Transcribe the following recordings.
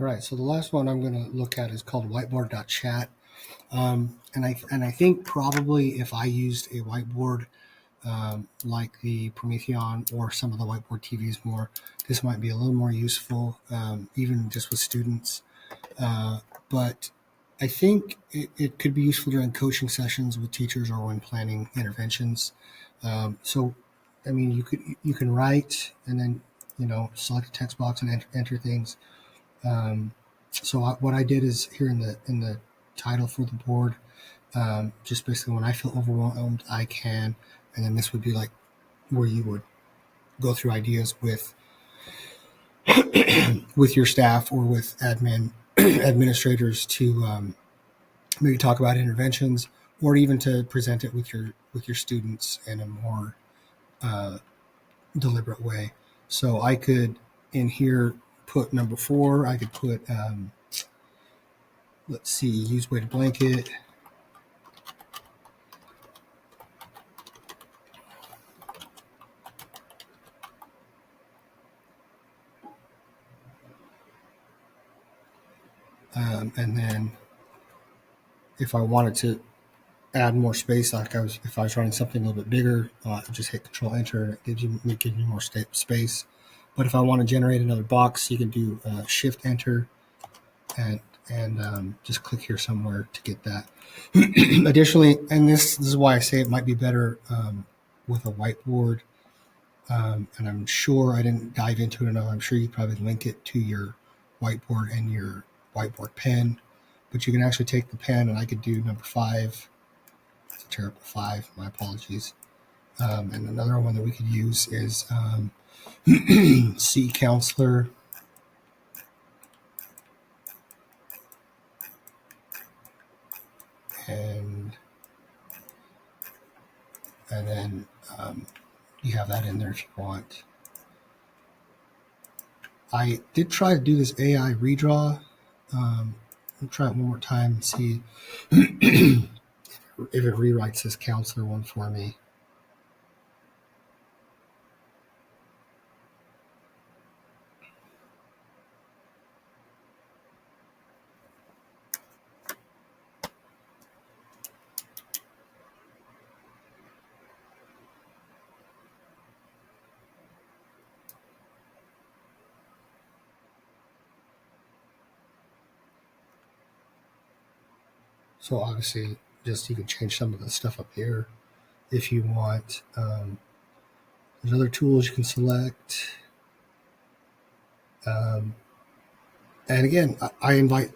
All right, so the last one I'm going to look at is called whiteboard.chat. And I think probably if I used a whiteboard like the Prometheon or some of the whiteboard TVs more, this might be a little more useful, even just with students. But I think it could be useful during coaching sessions with teachers or when planning interventions. So, I mean, you can write and then select a text box and enter things. What I did is here in the title for the board, just basically when I feel overwhelmed, I can, and then this would be like where you would go through ideas with your staff or with administrators to maybe talk about interventions or even to present it with your students in a more uh, deliberate way. So I could in here put number 4. I could put let's see, use weighted blanket. And then if I wanted to add more space, if I was running something a little bit bigger, just hit Control Enter and it gives you more space. But if I want to generate another box, you can do Shift Enter and just click here somewhere to get that. Additionally, and this is why I say it might be better with a whiteboard. And I'm sure I didn't dive into it enough. I'm sure you probably link it to your whiteboard and your whiteboard pen. But you can actually take the pen, and I could do number 5. That's a terrible 5. My apologies. And another one that we could use is C counselor. And then you have that in there if you want. I did try to do this AI redraw. I'll try it one more time and see if it rewrites this counselor one for me. So obviously, just you can change some of the stuff up here if you want. There's other tools you can select. And again, I invite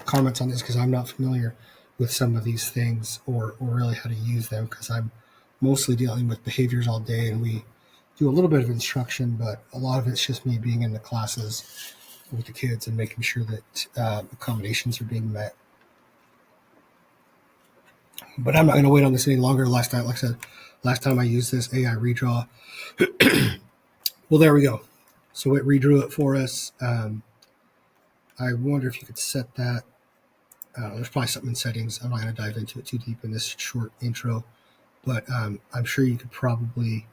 comments on this because I'm not familiar with some of these things or really how to use them because I'm mostly dealing with behaviors all day, and we do a little bit of instruction, but a lot of it's just me being in the classes with the kids and making sure that accommodations are being met. But I'm not going to wait on this any longer. Like I said, last time I used this AI redraw. Well, there we go. So it redrew it for us. I wonder if you could set that. There's probably something in settings. I'm not going to dive into it too deep in this short intro, but I'm sure you could probably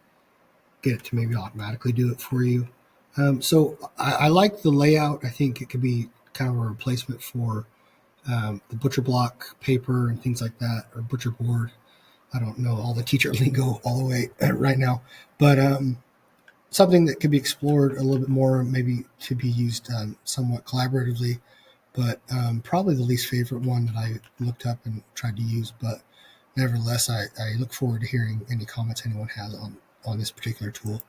get it to maybe automatically do it for you. So I like the layout. I think it could be kind of a replacement for the butcher block paper and things like that, or butcher board. I don't know all the teacher lingo all the way right now, but something that could be explored a little bit more, maybe to be used somewhat collaboratively, but probably the least favorite one that I looked up and tried to use. But nevertheless, I look forward to hearing any comments anyone has on this particular tool.